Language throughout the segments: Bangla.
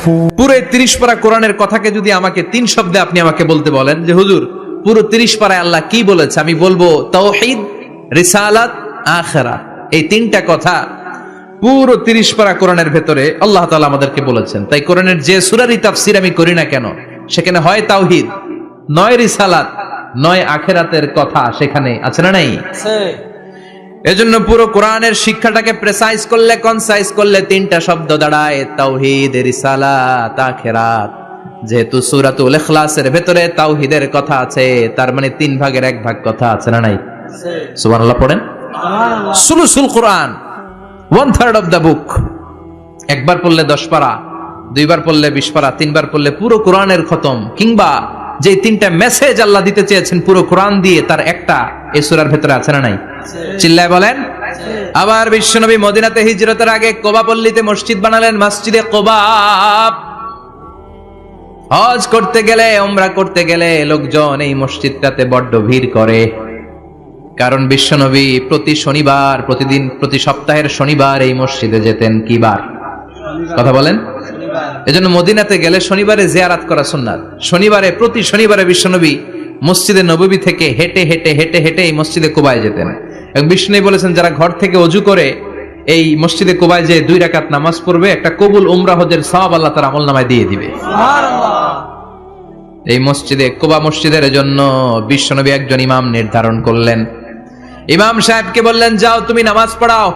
পুরো 30 পারা কোরআনের কথাকে যদি আমাকে 3 শব্দে আপনি আমাকে বলতে বলেন যে হুজুর পুরো 30 পারায় আল্লাহ কি বলেছে, আমি বলবো তাওহীদ, রিসালাত, আখিরাত। এই 3টা কথা পুরো 30 পারা কোরআনের ভেতরে আল্লাহ তাআলা আমাদেরকে বলেছেন। তাই কোরআনের যে সূরারই তাফসীর আমি করি না কেন, সেখানে হয় তাওহীদ, নয় রিসালাত, নয় আখিরাতের কথা সেখানে আছে না নাই? এজন্য পুরো কোরআনের শিক্ষাটাকে প্রেসাইজ করলে, কনসাইজ করলে 3টা শব্দ দাঁড়ায়, তাওহীদ, রিসালাত, আখিরাত। যেহেতু সূরাতুল ইখলাসের ভেতরে তাওহীদের কথা আছে, তার মানে 3 ভাগের 1 ভাগ কথা আছে না নাই? সুবহানাল্লাহ পড়েন। সুলুসুল কোরআন, 1/3 অফ দা বুক। একবার পড়লে 10 পারা, 2 বার পড়লে 20 পারা, 3 বার পড়লে পুরো কোরআনের খতম। কিংবা যে 3টা মেসেজ আল্লাহ দিতে চেয়েছেন পুরো কোরআন দিয়ে, তার একটা এই সূরার ভেতরে আছে না নাই? চিল্লায় বলেন। আবার বিশ্বনবী মদিনাতে হিজরতের আগে কোবা পল্লীতে মসজিদ বানালেন, মসজিদে কোবা। হজ করতে গেলে, উমরা করতে গেলে লোকজন এই মসজিদটাতে বড্ড ভিড় করে। কারণ বিশ্বনবী প্রতি শনিবার, প্রতি সপ্তাহের শনিবার এই মসজিদে যেতেন। কি বার? কথা বলেন। এজন্য মদিনাতে গেলে শনিবারে জিয়ারাত করা সুন্নাত। প্রতি শনিবারে বিশ্বনবী মসজিদে নববী থেকে হেঁটে হেঁটে হেঁটে হেঁটে এই মসজিদে কুবায় যেতেন। এবং বিশ্বনবী বলেছেন, যারা ঘর থেকে ওযু করে এই মসজিদে কুবায় যে 2 রাকাত নামাজ পড়বে, একটা কবুল উমরা হজের সওয়াব আল্লাহ তার আমলনামায় দিয়ে দিবে। এই মসজিদে কুবা মসজিদের জন্য বিশ্বনবী একজন ইমাম নির্ধারণ করলেন। ইমাম সাহেবকে বললেন, যাও তুমি নামাজ পড়াও।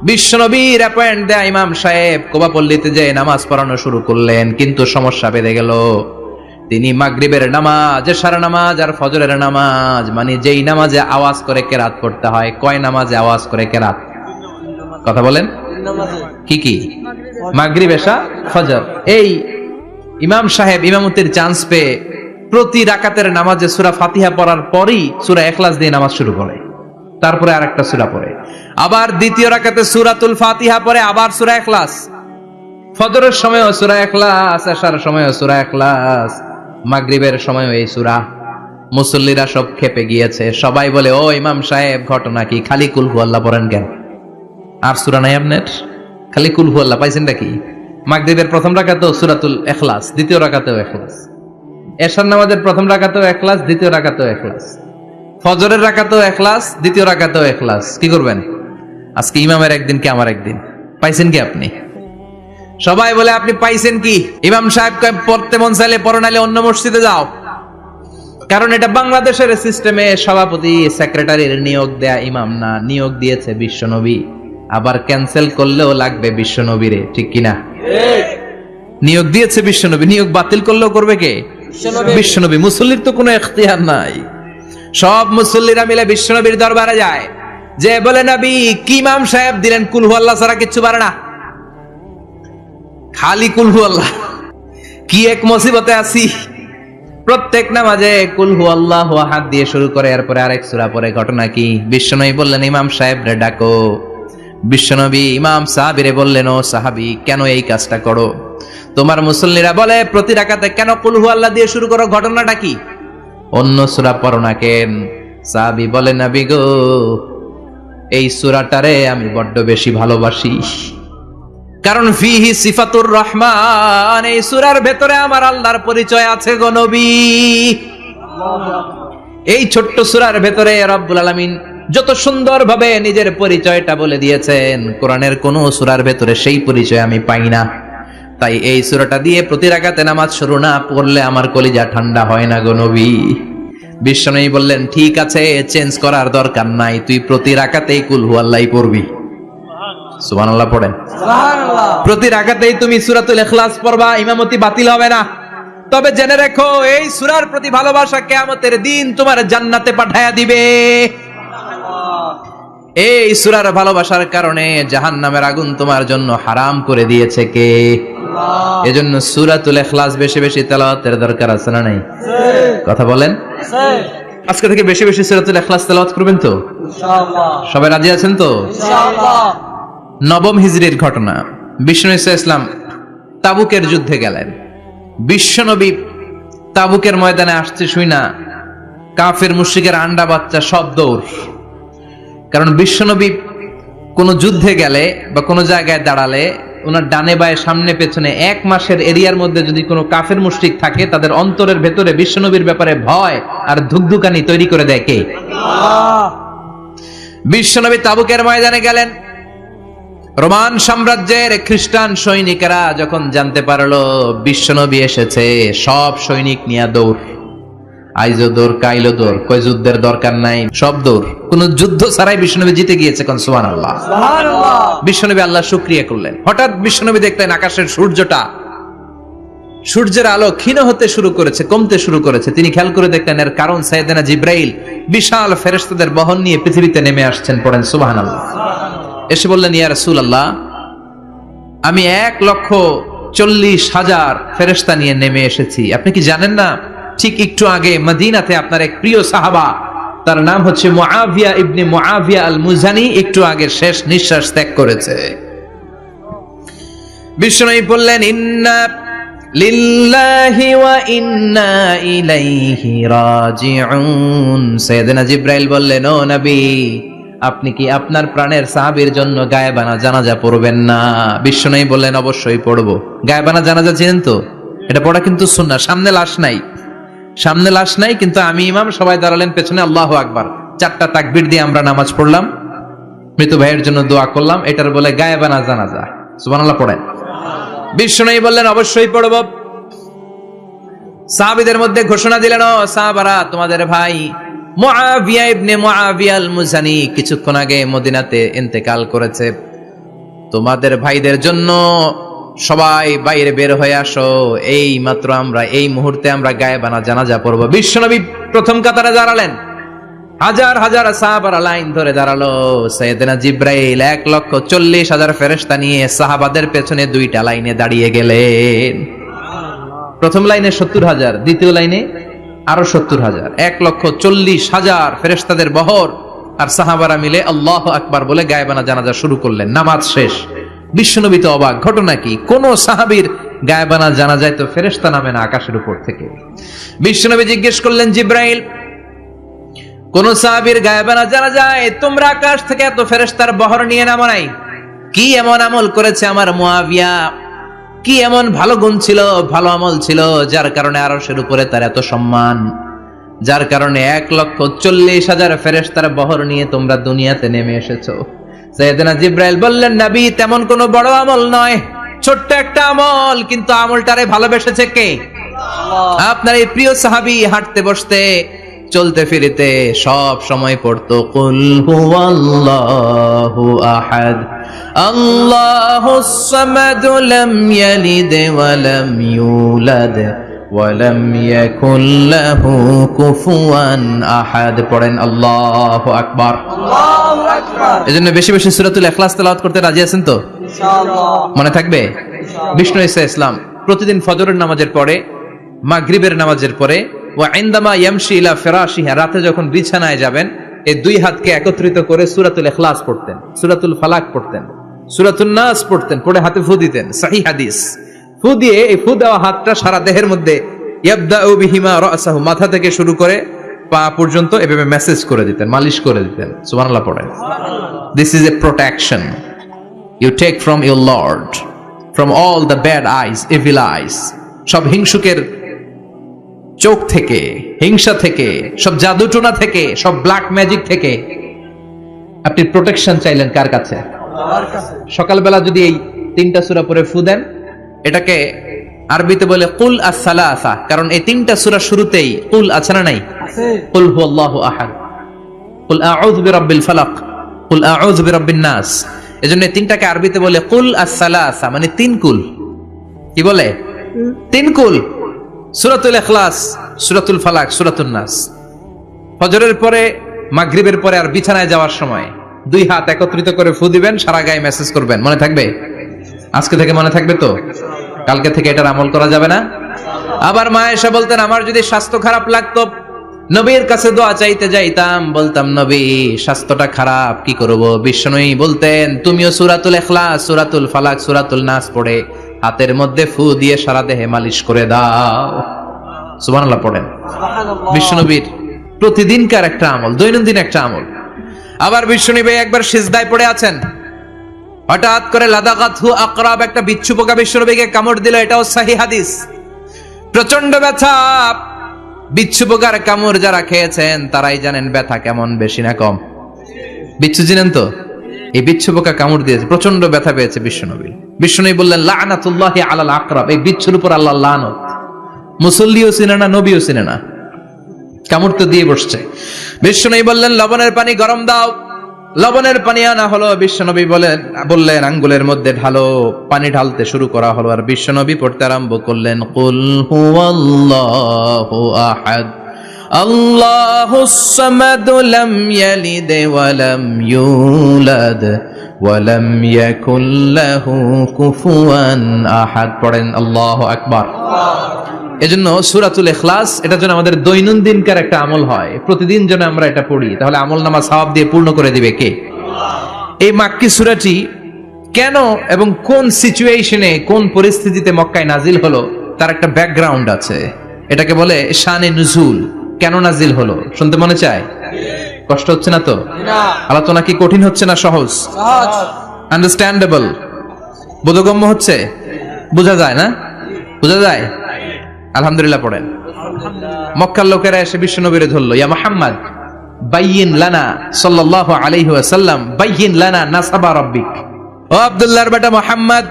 বিশ্বনবীর অ্যাপয়েন্ট দেয়া ইমাম সাহেব কুবা পল্লীতে যে নামাজ পড়ানো শুরু করলেন। কিন্তু সমস্যা বেড়ে গেল। তিনি মাগরিবের নামাজ, এশার নামাজ আর ফজরের নামাজ, মানে যেই নামাজে আওয়াজ করে কেরাত পড়তে হয়, কয় নামাজে আওয়াজ করে কেরাত? কথা বলেন। কি কি? মাগরিব, এশা, ফজর। এই ইমাম সাহেব ইমামতির চান্স পেয়ে প্রতি রাকাতের নামাজে সূরা ফাতিহা পড়ার পরই সূরা ইখলাস দিয়ে নামাজ শুরু করে, তারপরে আরেকটা সূরা পড়ে, আবার দ্বিতীয় রাকাতে সূরাতুল ফাতিহা পড়ে, আবার সূরা ইখলাস। ফজরের সময়ও সূরা ইখলাস, এশার সময়ও সূরা ইখলাস, মাগরিবের সময়ও এই সূরা। মুসল্লিরা সব খেপে গিয়েছে। সবাই বলে, ও ইমাম সাহেব, ঘটনা কি? খালি কুল হুয়াল্লাহ পড়েন কেন? আর সূরা নাই আপনার? খালি কুল হুয়াল্লাহ পাইছেন নাকি? মাগরিবের প্রথম রাকাতেও সূরাতুল ইখলাস, দ্বিতীয় রাকাতেও ইখলাস। এশার নামাজের প্রথম রাকাতেও ইখলাস, দ্বিতীয় রাকাতেও ইখলাস। ফজরের রাকাতেও ইখলাস, দ্বিতীয় রাকাতেও ইখলাস। কি করবেন? আজকে ইমামের একদিন কি আমার একদিন। পাইছেন কি আপনি? সবাই বলে, আপনি পাইছেন কি? ইমাম সাহেব পড়তে মন চাইলে পড়ো, নাইলে অন্য মসজিদে যাও। কারণ এটা বাংলাদেশের সিস্টেমে সভাপতি সেক্রেটারির নিয়োগ দেয়া ইমাম না, নিয়োগ দিয়েছে বিশ্বনবী। আবার ক্যান্সেল করলেও লাগবে বিশ্বনবীরে, ঠিক কিনা? নিয়োগ দিয়েছে বিশ্বনবী, নিয়োগ বাতিল করলেও করবে কে? বিশ্বনবী। মুসল্লির তো কোনো ইখতিয়ার নাই। সব মুসল্লিরা মিলে বিশ্বনবীর দরবারে যায়, যে বলে, নবী কি ইমাম সাহেব দিলেন, কুল হুয়াল্লাহ ছাড়া কিচ্ছু পারে না, খালি কুল হুয়াল্লাহ। কি এক মুসিবতে আছি। প্রত্যেক নামাজে কুল হুয়াল্লাহু আহাদ দিয়ে শুরু করে, এরপরে আরেক সূরা পড়ে। ঘটনা কি? বিশ্বনবী বললেন, ইমাম সাহেব রে ডাকো। বিশ্বনবী ইমাম সাহাবীরে বললেন, ও সাহাবী, কেন এই কাজটা করো? তোমার মুসল্লিরা বলে প্রতি রাকাতে কেন কুল হুয়াল্লাহ দিয়ে শুরু করো, ঘটনাটা কি? অন্য সূরা পড়ো না কেন? সাহাবী বলে, নবী গো, এই সূরাটারে আমি বড্ড বেশি ভালোবাসি। কারণ ফিহি সিফাতুর রহমান, এই সূরার ভেতরে আমার আল্লাহর পরিচয় আছে গো নবী। এই ছোট্ট সূরার ভেতরে রব্বুল আলামিন যত সুন্দরভাবে নিজের পরিচয়টা বলে দিয়েছেন, কোরআনের কোন সূরার ভেতরে সেই পরিচয় আমি পাই না। তাই এই সূরাটা দিয়ে প্রতি রাকাতে নামাজ শুরু না পড়লে আমার কলিজা ঠান্ডা হয় না গো নবী। বিশ্বনবী বললেন, ঠিক আছে, চেঞ্জ করার দরকার নাই, তুই প্রতি রাকাতেই কুল হুয়াল্লাহই পড়বি। সুবহানাল্লাহ পড়েন। সুবহানাল্লাহ। প্রতি রাকাতেই তুমি সূরাতুল ইখলাস পড়বা, ইমামতি বাতিল হবে না। তবে জেনে রেখো, এই সূরার প্রতি ভালোবাসা কিয়ামতের দিন তোমার জান্নাতে পাঠায়া দিবে। এই সূরার ভালোবাসার কারণে জাহান্নামের আগুন তোমার জন্য হারাম করে দিয়েছে কে? আল্লাহ। এজন্য সূরাতুল ইখলাস বেশি বেশি তেলাওয়াতের দরকার আছে না নাই? কথা বলেন। আজকে থেকে বেশি বেশি সূরাতুল ইখলাস তেলাওয়াত করবেন তো ইনশাআল্লাহ? সবাই রাজি আছেন তো ইনশাআল্লাহ? নবম হিজরির ঘটনা। বিশ্বনবী সাল্লাল্লাহু আলাইহি ওয়াসাল্লাম তাবুকের যুদ্ধে গেলেন। বিশ্বনবী তাবুকের ময়দানে আসছে শুইনা কাফের মুশরিকের আন্ডা বাচ্চা সব দৌড়। কারণ বিশ্বনবী কোন যুদ্ধে গেলে বা কোন জায়গায় দাঁড়ালে ওনার ডানে বায়ে সামনে পেছনে 1 মাসের এরিয়ার মধ্যে যদি কোনো কাফের মুশরিক থাকে তাদের অন্তরের ভেতরে বিশ্বনবীর ব্যাপারে ভয় আর ধুকধুকানি তৈরি করে দেয় কে? আল্লাহ। বিশ্বনবী তাবুকের ময়দানে গেলেন। রোমান সাম্রাজ্যের খ্রিস্টান সৈনিকেরা যখন জানতে পারলো বিশ্বনবী এসেছে, সব সৈনিক নিয়ে দৌড়। আইজো দৌড়, কাইলো দৌড়, কই যুদ্ধের দরকার নাই, সব দৌড়। কোন যুদ্ধ ছাড়াই বিশ্বনবী জিতে গিয়েছে, কোন সুবহানাল্লাহ। সুবহানাল্লাহ। বিশ্বনবী আল্লাহ শুকরিয়া করলেন। হঠাৎ বিশ্বনবী দেখলেন আকাশের সূর্যের আলো ক্ষীণ হতে শুরু করেছে, কমতে শুরু করেছে। তিনি খেয়াল করে দেখলেন এর কারণ সাইয়েদনা জিব্রাইল বিশাল ফেরেশতাদের বহন নিয়ে পৃথিবীতে নেমে আসছেন। পড়েন সুবহানাল্লাহ। এসে বললেন, ইয়া রাসূলুল্লাহ, আমি 1,40,000 ফেরেশতা নিয়ে নেমে এসেছি। আপনি কি জানেন না, ঠিক একটু আগে মদিনাতে আপনার এক প্রিয় সাহাবা, তার নাম হচ্ছে মুআবিয়া ইবনে মুআবিয়া আল মুজানি, একটু আগে শেষ নিঃশ্বাস ত্যাগ করেছে। বিশ্বনবী বললেন, ইন্না লিল্লাহি ওয়া ইন্না ইলাইহি রাজিউন। সাইয়েদনা জিব্রাইল বললেন, ও নবী, আপনি কি আপনার প্রাণের সাহাবীর জন্য গায়েবানা জানাজা পড়বেন না? বিশ্বনবী বললেন, অবশ্যই পড়বো। গায়েবানা জানাজা চিনেন তো? এটা পড়া কিন্তু সুন্নাহ। সামনে লাশ নাই, কিন্তু আমি ইমাম, সবাই দাঁড়ালেন পেছনে, আল্লাহু আকবার, 4টা তাকবীর দিয়ে আমরা নামাজ পড়লাম, মৃত ভাইয়ের জন্য দোয়া করলাম। এটার বলে গায়েবানা জানাজা। সুবহানাল্লাহ পড়েন। বিশ্বনবী বললেন, অবশ্যই পড়ব। সাহাবীদের মধ্যে ঘোষণা দিলেন, ও সাহাবারা, তোমাদের ভাই মুআবিয়া ইবনে মুআবিয়া আল মুজানি কিছুক্ষণ আগে মদিনাতে ইন্তেকাল করেছে। তোমাদের ভাইদের জন্য সবাই বাইরে বের হয়ে আসো, এই মাত্র আমরা, এই মুহূর্তে আমরা গায়েবানা জানাজা পড়ব। বিশ্বনবী প্রথম কাতারে দাঁড়ালেন। হাজার হাজার সাহাবারা লাইন ধরে দাঁড়ালো। সাইয়েদনা জিব্রাইল 1,40,000 ফেরেশতা নিয়ে সাহাবাদের পেছনে 2টা লাইনে দাঁড়িয়ে গেলেন। প্রথম লাইনে 70,000, দ্বিতীয় লাইনে আরো 70,000, 1,40,000 ফেরেশতাদের বহর। আর সাহাবারা মিলে আল্লাহু আকবার বলে গায়েবানা জানাজা শুরু করলেন। নামাজ শেষ। বিশ্বনবী তো অবাক, ঘটনা কি? কোন সাহাবীর গায়েবানা জানাজায় তো ফেরেশতা নামে না আকাশের উপর থেকে। বিশ্বনবী জিজ্ঞেস করলেন, জিব্রাইল, কোন সাহাবীর গায়েবানা জানাজায় তোমরা আকাশ থেকে এত ফেরেশতার বহর নিয়ে নামো নাই? কি এমন আমল করেছে আমার মুআবিয়া? কি এমন ভালো গুণ ছিল, ভালো আমল ছিল, যার কারণে আরশের উপরে তার এত সম্মান, যার কারণে 1,40,000 ফেরেশতার বহর নিয়ে তোমরা দুনিয়াতে নেমে এসেছো? সাইয়েদনা জিব্রাইল বললেন, নবী, তেমন কোনো বড় আমল নয়, ছোট্ট একটা আমল, কিন্তু আমলটারে ভালোবেসেছে কে? আল্লাহ। আপনার এই প্রিয় সাহাবী হাঁটতে বসতে চলতে ফিরিতে সব সময় পড়তো, কুল হুয়াল্লাহু আহাদ, আল্লাহুস সামাদ, লাম ইয়ালিদ ওয়া লাম ইউলাদ ওয়া লাম ইয়াকুল লাহু কুফুয়ান আহাদ। পড়েন আল্লাহু আকবার। আল্লাহু আকবার। এজন্য বেশি বেশি সূরাতুল ইখলাস তেলাওয়াত করতে রাজি আছেন তো? ইনশাআল্লাহ। মনে থাকবে? বিষ্ণু ঈসা ইসলাম প্রতিদিন ফজরের নামাজের পরে, মাগরিবের নামাজের পরে, ওয়া ইনদামা ইয়ামশি ইলা ফিরাশিহি, রাতে যখন বিছানায় যাবেন, এই 2 হাতকে একত্রিত করে সূরাতুল ইখলাস পড়তেন, সূরাতুল ফালাক পড়তেন, সূরাতুন নাস পড়তেন, পড়ে হাতে ফু দিতেন। সহিহ হাদিস। ফু দিয়ে এই ফু দেওয়া হাতটা সারা দেহের মধ্যে ইয়াবদাউ বিহিমা রাসাহু, মাথা থেকে শুরু করে পা পর্যন্ত এভাবে মেসেজ করে দিতেন, মালিশ করে দিতেন। সুবহানাল্লাহ পড়েন। This is a protection you take from your lord, from all the bad eyes, evil eyes, সব হিংসুকের চোখ থেকে, হিংসা থেকে, সব জাদুটোনা থেকে, সব ব্ল্যাক ম্যাজিক থেকে আপনি প্রোটেকশন চাইলেন কার কাছে? আল্লাহর কাছে। সকালবেলা যদি এই 3টা সূরা পড়ে ফু দেন, এটাকে আরবিতে বলে কুল আস-সালাসা, কারণ এই 3টা সূরা শুরুতেই কুল আছে না নাই? আছে। কুল হুয়াল্লাহু আহাদ, কুল আউযু বিরাব্বিল ফালাক, কুল আউযু বিরাব্বিন নাস। এজন্য এই 3টাকে আরবিতে বলে কুল আস-সালাসা, মানে 3 কুল। কি বলে? 3 কুল। সূরাতুল ইখলাস, সূরাতুল ফালাক, সূরাতুন নাস। ফজরের পরে, মাগরিবের পরে আর বিছানায় যাওয়ার সময় 2 হাত একত্রিত করে ফু দিবেন, সারা গায়ে মেসেজ করবেন। মনে থাকবে? আজকে থেকে মনে থাকবে তো? কালকে থেকে এটার আমল করা যাবে না? আবার মা এসে বলতেন, আমার যদি স্বাস্থ্য খারাপ লাগতো, নবীর কাছে দোয়া চাইতে যাইতাম, বলতাম, নবী স্বাস্থ্যটা খারাপ, কি করব? বিশ্বনবী বলতেন, তুমিও সূরাতুল ইখলাস, সূরাতুল ফালাক, সূরাতুল নাস পড়ে হাতের মধ্যে ফু দিয়ে সারা দেহে মালিশ করে দাও। সুবহানাল্লাহ পড়েন। সুবহানাল্লাহ। বিশ্বনবীর প্রতিদিনকার একটা আমল, দৈনন্দিন একটা আমল। আবার বিশ্বনবী একবার সিজদায় পড়ে আছেন, হঠাৎ করে লাদাগাতহু আকরাব, একটা বিচ্ছু পোকা বিশ্বনবীকে কামড় দিল, এটাও সহিহ হাদিস। প্রচন্ড ব্যথা। বিচ্ছু পোকার কামড় যারা খেয়েছেন তারাই জানেন ব্যথা কেমন, বেশি না কম। বিচ্ছু চিনেন তো? এই বিচ্ছু পোকা কামড় দিয়েছে, প্রচন্ড ব্যথা পেয়েছে বিশ্বনবী। বিশ্বনবী বললেন লানাতুল্লাহি আলাল আকরাব, এই বিচ্ছুর উপর আল্লাহর লানত। মুসল্লিও চিনে না, নবীও চিনে না, কামড় তো দিয়ে বসছে। বিশ্বনবী বললেন লবণের পানি গরম দাও। লবণের পানি আনা হলো। বিশ্বনবী বললেন আঙ্গুলের মধ্যে ঢালো। পানি ঢালতে শুরু করা হলো, আর বিশ্বনবী পড়তে আরম্ভ করলেন কুল হুয়াল্লাহু আহাদ আল্লাহুস সামাদ লাম ইয়ালিদ ওয়া লাম ইউলাদ ওয়া লাম ইয়াকুল লাহু কুফুয়ান আহাদ। পড়েন আল্লাহু আকবার। এজন্য সূরাতুল ইখলাস এটা যেন আমাদের দৈনন্দিনকার একটা আমল হয়, প্রতিদিন যেন আমরা এটা পড়ি, তাহলে আমলনামা সওয়াব দিয়ে পূর্ণ করে দিবে কে? এই মাক্কি সূরাটি কেন এবং কোন সিচুয়েশনে, কোন পরিস্থিতিতে মক্কায় নাজিল হলো তার একটা ব্যাকগ্রাউন্ড আছে। এটাকে বলে শানে নুজুল। কেন নাজিল হলো শুনতে মনে চায়? কষ্ট হচ্ছে না তো? আলোচনা কি কঠিন হচ্ছে না সহজ? আন্ডারস্ট্যান্ডেবল, বোধগম্য হচ্ছে? বোঝা যায় না? বোঝা যায়? আলহামদুলিল্লাহ পড়েন। মক্কার লোকেরা এসে বিশ্বনবীরে ধরলো, ইয়া মুহাম্মদ বাইয়িন লানা সাল্লাল্লাহু আলাইহি ওয়াসাল্লাম বাইয়িন লানা নাসাবা রাব্বিক। ও আব্দুল্লাহর বেটা মুহাম্মদ,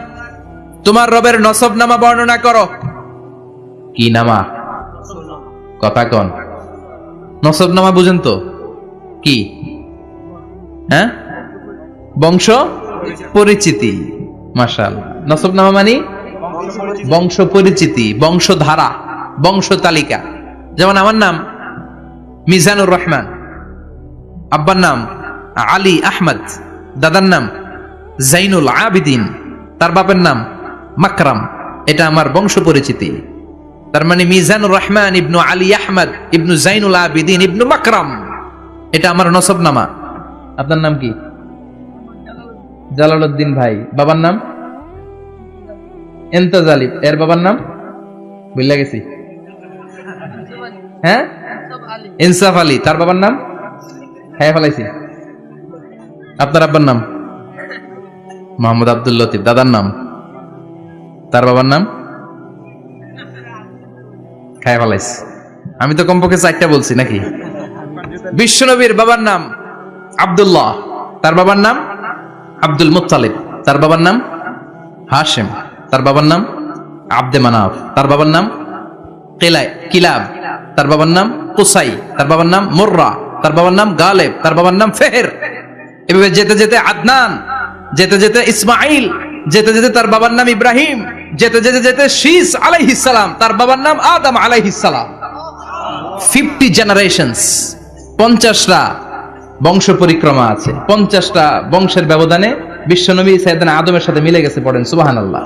তোমার রবের নসবনামা বর্ণনা করো। কি নামা? কথা কোন? নসবনামা বুঝেন তো কি? হ্যাঁ, বংশ পরিচিতি। মাশাআল্লাহ। নসবনামা মানে বংশ পরিচিতি, বংশধারা, বংশ তালিকা। যেমন আমার নাম মিজানুর রহমান, আব্বার নাম আলী আহমদ, দাদার নাম জাইনুল আবিদিন, তার বাপের নাম মাকরাম। এটা আমার বংশ পরিচিতি। তার মানে মিজানুর রহমান ইবনু আলী আহমদ ইবনু জাইনুল আবিদিন ইবনু মাকরাম, এটা আমার নসবনামা। আপনার নাম কি? জালালউদ্দিন ভাই। বাবার নাম ইন্তাজালি, এর বাবার নাম বুঝলা গেছি। হ্যাঁ, ইনসাফ আলী, তার বাবার নাম হ্যাঁ ফেলাইছি। আপনার আব্বার নাম মোহাম্মদ আব্দুল লতিফ, দাদার নাম, তার বাবার নাম খায় ফেলাইছি। আমি তো কমপক্ষে 4টা বলছি নাকি? বিশ্বনবীর বাবার নাম আব্দুল্লাহ, তার বাবার নাম আব্দুল মুত্তালিব, তার বাবার নাম হাশিম, তার বাবার নাম আব্দে মানাফ, তার বাবার নাম কিলাব, তার বাবার নাম কুসাই, তার বাবার নাম মুররা, তার বাবার নাম গালেব, তার বাবার নাম ফেহের। এভাবে যেতে যেতে আদনান, যেতে যেতে ইসমাইল, যেতে যেতে তার বাবার নাম ইব্রাহিম, যেতে যেতে যেতে শীস আলাইহিস সালাম, তার বাবার নাম আদম আলাইহিস সালাম। 50 জেনারেশনস, 50টা বংশ পরিক্রমা আছে। 50টা বংশের ব্যবধানে বিশ্বনবী সাইয়েদনা আদমের সাথে মিলে গেছে। পড়েন সুবহানাল্লাহ।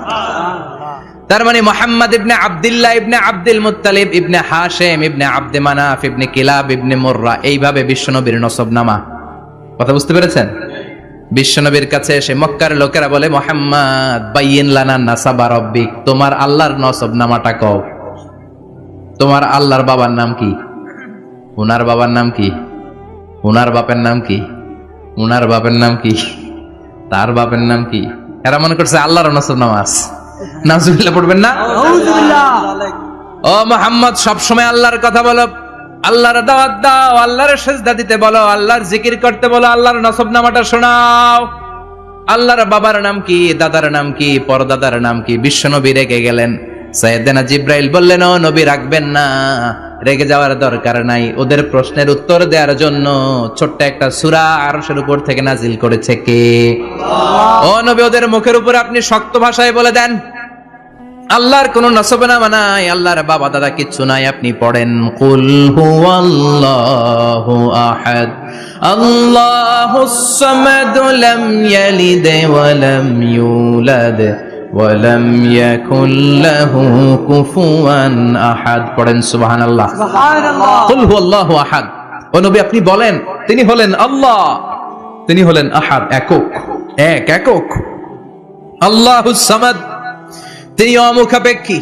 তার মানে মুহাম্মদ ইবনে আব্দুল্লাহ ইবনে আব্দুল মুত্তালিব ইবনে হাশিম ইবনে আব্দে মানাফ ইবনে কিলাব ইবনে মুররা, এইভাবে বিশ্বনবীর নসবনামা। কথা বুঝতে পেরেছেন? বিশ্বনবীর কাছে এসে মক্কার লোকেরা বলে মুহাম্মদ বাইয়িন লানা নাসাবা রাব্বিক, তোমার আল্লাহর নসবনামাটা কও। তোমার আল্লাহর বাবার নাম কি? উনার বাবার নাম কি? উনার বাপের নাম কি? উনার বাপের নাম কি? তার বাপের নাম কি? এরা মনে করছে আল্লাহর নসবনামা আছে। নাউজুবিল্লাহ পড়বেন না? ও মুহাম্মদ, সবসময় আল্লাহর কথা বলো, আল্লাহর দাওয়াত দাও, আল্লাহর সিজদা দিতে বলো, আল্লাহর জিকির করতে বলো, আল্লাহর নসবনামাটা শোনাও। আল্লাহর বাবার নাম কি? দাদার নাম কি? পরদাদার নাম কি? বিশ্বনবী রেগে গেলেন। সাইয়েদনা জিব্রাইল বললেন, ও নবী রাখবেন না, রেগে যাওয়ার দরকার নাই। ওদের প্রশ্নের উত্তর দেওয়ার জন্য ছোট্ট একটা সূরা আরশের উপর থেকে নাজিল করেছে কে? ও নবী, ওদের মুখের উপর আপনি শক্ত ভাষায় বলে দেন আল্লাহর কোন নসবনামা নাই, আল্লাহর বাবা দাদা কিচ্ছু নাই। আপনি পড়েন কুল হুয়াল্লাহু আহাদ আল্লাহুস সামাদ লাম ইয়ালিদ ওয়া লাম ইউলাদ ওয়া লাম ইয়াকুল লাহু কুফুয়ান আহাদ। পড়েন সুবহানাল্লাহ। সুবহানাল্লাহ। কুল হুয়াল্লাহু আহাদ। ও নবী আপনি বলেন তিনি হলেন আল্লাহ, তিনি হলেন আহাদ, একক, একক। আল্লাহুস সামাদ, তিনি অমুখাপেক্ষী।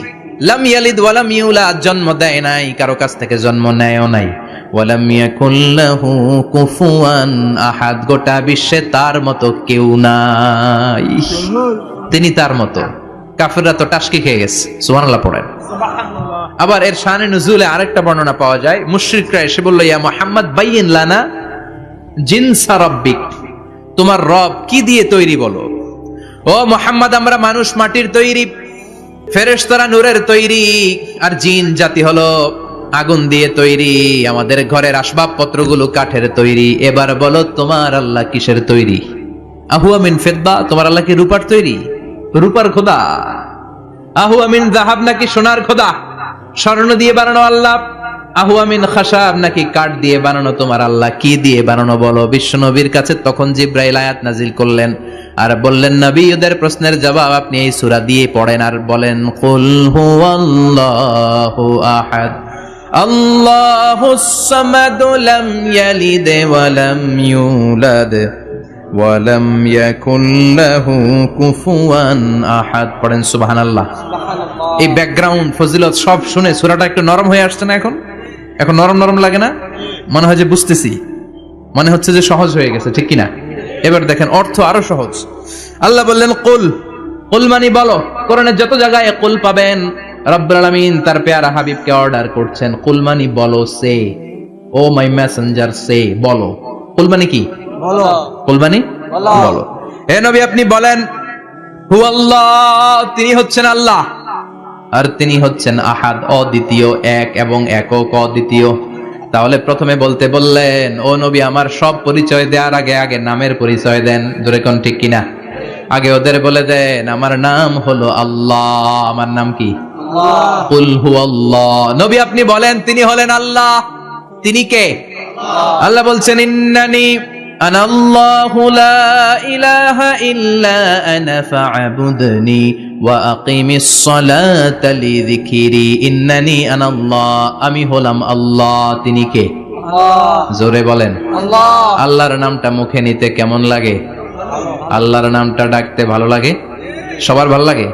লাম ইয়ালিদ ওয়া লাম ইউলাদ, জন্ম দেয় নাই, কারো কাছ থেকে জন্ম নেয়ও নাই। ওয়ালাম ইয়াকুল লাহু কুফুয়ান আহাদ, গোটা বিশ্বে তার মতো কেউ নাই, তিনি তার মতো। কাফেররা তো টাসকি খেয়ে গেছে, সুবহানাল্লাহ পড়েন। আবার এর শানে নুজুলে আরেকটা বর্ণনা পাওয়া যায়, মুশরিকরা এসে বলল, ইয়া মুহাম্মদ বাইয়িন লানা জিনসা রাব্বিক, তোমার রব কি দিয়ে তৈরি বলো। ও মুহাম্মদ, আমরা মানুষ মাটির তৈরি, ফেরেশতারা নূরের তৈরি, আর জিন জাতি হলো আগুন দিয়ে তৈরি, আমাদের ঘরের আসবাবপত্রগুলো কাঠের তৈরি। এবার বলো তোমার আল্লাহ কিসের তৈরি? আহুয়া মিন ফিদ্দা, তোমার আল্লাহ কি রূপার তৈরি? রূপার খোদা। আহুয়া মিন যাহাব, নাকি সোনার খোদা, স্বর্ণ দিয়ে বানানো আল্লাহ? আহুয়া মিন খাশাব, নাকি কাঠ দিয়ে বানানো তোমার আল্লাহ? কি দিয়ে বানানো বলো? বিশ্ব নবীর কাছে তখন জিব্রাইল আয়াত নাজিল করলেন আর বললেন, নবী, ওদের প্রশ্নের জবাব আপনি এই সূরা দিয়ে পড়েন আর বলেন, কুল হুয়াল্লাহু আহাদ আল্লাহুস সামাদ লাম ইয়ালিদ ওয়া লাম ইউলাদ ওয়া লাম ইয়াকুল লাহু কুফুয়ান আহাদ। পড়েন সুবহানাল্লাহ। এই ব্যাকগ্রাউন্ড ফজিলত সব শুনে সূরাটা একটু নরম হয়ে আসছে না? এখন নরম নরম লাগে না? মনে হয় যে বুঝতেছি, মনে হচ্ছে যে সহজ হয়ে গেছে, ঠিক কিনা? এবার দেখেন অর্থ আরো সহজ। আল্লাহ বললেন কুল, কুল মানে বলো। কোরআনের যত জায়গায় কুল পাবেন, রব্বুল আলামিন তার পেয়ারা হাবিবকে অর্ডার করছেন, কুল মানে বলো, সে, ও মাই মেসেঞ্জার, সে, বলো। কুল মানে কি? বলো। কুল মানে বলো। হে নবী, আপনি বলেন, হুয়াল্লাহ, তিনি হচ্ছেন আল্লাহ, আর তিনি হচ্ছেন আহাদ, অদ্বিতীয়, এক এবং একক, অদ্বিতীয়। তাহলে প্রথমে বলতে বললেন, ও নবী, আমার সব পরিচয় দেওয়ার আগে আগে নামের পরিচয় দেন। জোরে কোন, ঠিক কিনা? আগে ওদের বলে দেন, আমার নাম হলো আল্লাহ। আমার নাম কি? কুল হুয়াল্লাহ। নবী, আপনি বলেন, তিনি হলেন আল্লাহ। তিনি কে? আল্লাহ বলছেন, ইন্নানি আনাল্লাহু লা ইলাহা ইল্লা আনা ফা'বুদনি ওয়া আকিমিস সালাতা লিযিকরি। ইন্নানি আনাল্লাহ, আমি হলাম আল্লাহ। তিনি কে? জোরে বলেন আল্লাহ। আল্লাহর নামটা মুখে নিতে কেমন লাগে? আল্লাহর নামটা ডাকতে ভালো লাগে? সবার ভালো লাগে?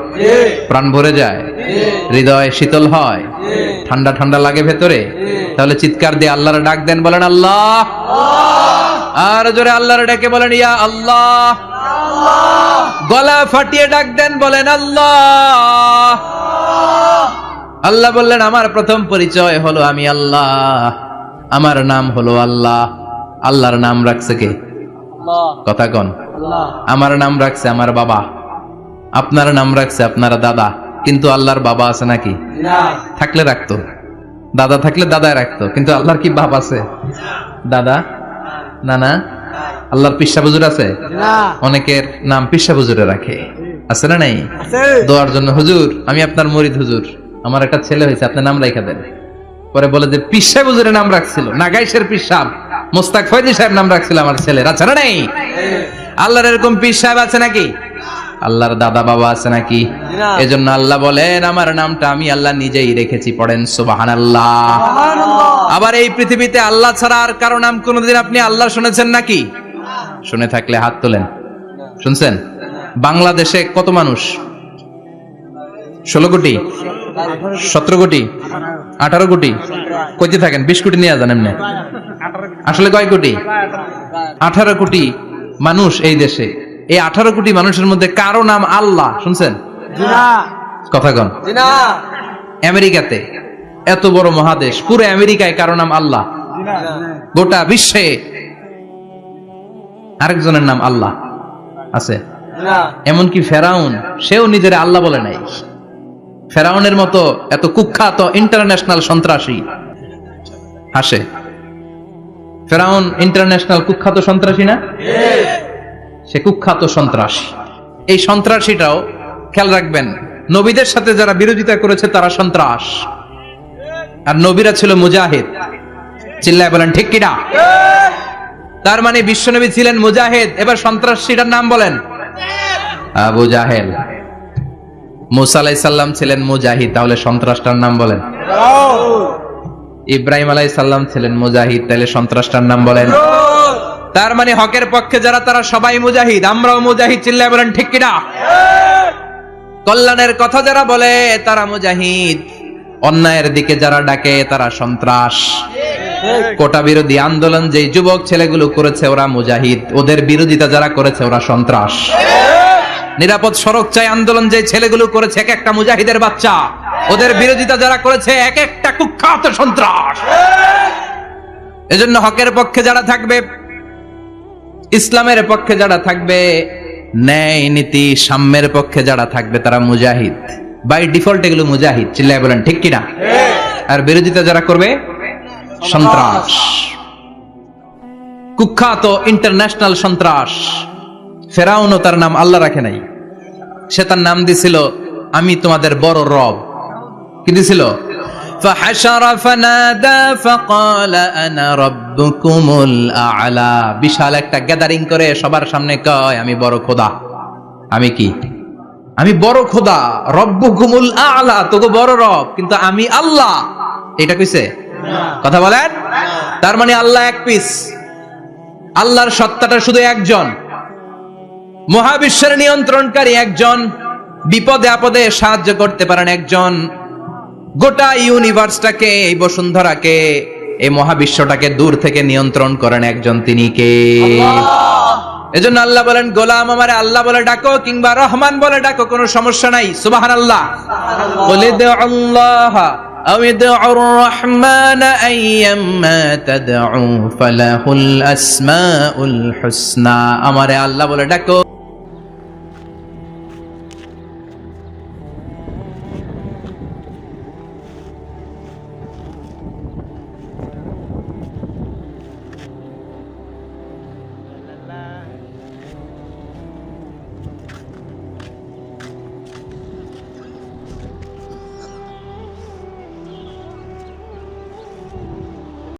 প্রাণ ভরে যায়, হৃদয় শীতল হয়, ঠান্ডা ঠান্ডা লাগে ভেতরে। তাহলে চিৎকার দিয়ে আল্লাহর ডাক দেন, বলেন আল্লাহ। আর জোরে আল্লাহর ডাকে বলেন, ইয়া আল্লাহ। গলা ফাটিয়ে ডাক দেন, বলেন আল্লাহ। আল্লাহ বললেন, আমার প্রথম পরিচয় হলো আমি আল্লাহ, আমার নাম হলো আল্লাহ। আল্লাহর নাম রাখছে কে? কথা কন। আমার নাম রাখছে আমার বাবা, আপনার নাম রাখছে আপনার দাদা। কিন্তু আল্লাহর বাবা আছে নাকি? থাকলে রাখতো, দাদা থাকলে দাদায় রাখতো। কিন্তু আল্লাহর কি বাপ আছে? দাদা, নানা? আল্লাহর পিসা হুজুর আছে? অনেকের নাম পিসা হুজুরে রাখে, আছে না নাই? দোয়ার জন্য, হুজুর আমি আপনার মুরিদ, হুজুর আমার একটা ছেলে হয়েছে, আপনার নাম রাখা দেন। পরে বলে যে পিসা হুজুরের নাম রাখছিল, নাগাইশের পীর সাহেব মোস্তাক ফয়জি সাহেব নাম রাখছিল আমার ছেলের, আছে না নাই? আল্লাহর এরকম পীর সাহেব আছে নাকি? আল্লাহর দাদা বাবা আছে নাকি? এজন্য আল্লাহ বলেন, আমার নামটা আমি আল্লাহ নিজেই রেখেছি। পড়েন সুবহানাল্লাহ। আবার এই পৃথিবীতে আল্লাহ ছাড়া আর কারো নাম কোনোদিন আপনি আল্লাহ শুনেছেন নাকি? শুনে থাকলে হাত তোলেন। শুনছেন? বাংলাদেশে কত মানুষ? 16 কোটি, 17 কোটি, 18 কোটি? কইতে থাকেন, 20 কোটি নিয়ে যান এমনি। আসলে কয় কোটি? 18 কোটি মানুষ এই দেশে। এই 18 কোটি মানুষের মধ্যে কারো নাম আল্লাহ শুনছেন? কথা কন। আমেরিকাতে, এত বড় মহাদেশ, পুরো আমেরিকায় কারো নাম আল্লাহ? গোটা বিশ্বে আরেকজনের নাম আল্লাহ আছে? এমনকি ফেরাউন, সেও নিজের আল্লাহ বলে নাই। ফেরাউনের মতো এত কুখ্যাত ইন্টারন্যাশনাল সন্ত্রাসী হাসে। ফেরাউন ইন্টারন্যাশনাল কুখ্যাত সন্ত্রাসী না? সে কুখ্যাত সন্ত্রাসী। এই সন্ত্রাসীটাও খেয়াল রাখবেন, নবীদের সাথে যারা বিরোধিতা করেছে তারা সন্ত্রাস, আর নবীরা ছিল মুজাহিদ। চিল্লায় বলেন ঠিক কিনা? তার মানে বিশ্বনবী ছিলেন মুজাহিদ। এবার সন্ত্রাসীটার নাম বলেন, আবু জাহেল। মুসা আলাইহিস সালাম ছিলেন মুজাহিদ, তাহলে সন্ত্রাসটার নাম বলেন। ইব্রাহিম আলাইহিস সালাম ছিলেন মুজাহিদ, তাহলে সন্ত্রাসটার নাম বলেন। তার মানে হকের পক্ষে যারা তারা সবাই মুজাহিদ, আমরাও মুজাহিদ। চিল্লায় বলেন ঠিক কিনা? কল্যাণের কথা যারা বলে তারা মুজাহিদ, অন্যায়ের দিকে যারা ডাকে তারা সন্ত্রাস। কোটা বিরোধী আন্দোলন যে যুবক ছেলেগুলো করেছে ওরা মুজাহিদ, ওদের বিরোধিতা যারা করেছে ওরা সন্ত্রাস। নিরাপদ সড়ক চাই আন্দোলন যে ছেলেগুলো করেছে এক একটা মুজাহিদের বাচ্চা, ওদের বিরোধিতা যারা করেছে এক একটা কুখ্যাত সন্ত্রাস। এজন্য হকের পক্ষে যারা থাকবে, ইসলামের পক্ষে যারা থাকবে, ন্যায় নীতি সাম্যের পক্ষে যারা থাকবে তারা মুজাহিদ, বাই ডিফল্ট এগুলো মুজাহিদ। চিল্লায় বলেন ঠিক কিনা? আর বিরোধিতা যারা করবে সন্ত্রাস, কুখ্যাত ইন্টারন্যাশনাল সন্ত্রাস। ফেরাউনও তার নাম আল্লাহ রাখে নাই, সে তার নাম দিছিল আমি তোমাদের বড় রব। কি দিছিল? فحشر فنادى فقال انا ربكم الاعلى। বিশাল একটা গ্যাদারিং করে সবার সামনে কয় আমি বড় খোদা। আমি কি? আমি বড় খোদা, রব্বুকুমুল আ'লা, তোগো বড় রব, কিন্তু আমি আল্লাহ। এটা কইছে? কথা বলেন। তার মানে আল্লাহ এক পিস, আল্লাহর সত্তাটা শুধু একজন, মহাবিশ্বের নিয়ন্ত্রণকারী একজন, বিপদে আপদে সাহায্য করতে পারেন একজন, গোটা ইউনিভার্সটাকে, এই বসুন্ধরাকে, এই মহাবিশ্বটাকে দূর থেকে নিয়ন্ত্রণ করেন একজন, তিনি কে? এজন্য আল্লাহ বলেন গোলাম আমারে আল্লাহ বলে ডাকো কিংবা রহমান বলে ডাকো, কোনো সমস্যা নাই। সুবহানাল্লাহ। কুলিদুল্লাহ আও ইদউর রহমান আইয়াম্মা তাদউ ফালাহুল আসমাউল হুসনা। আমারে আল্লাহ বলে ডাকো।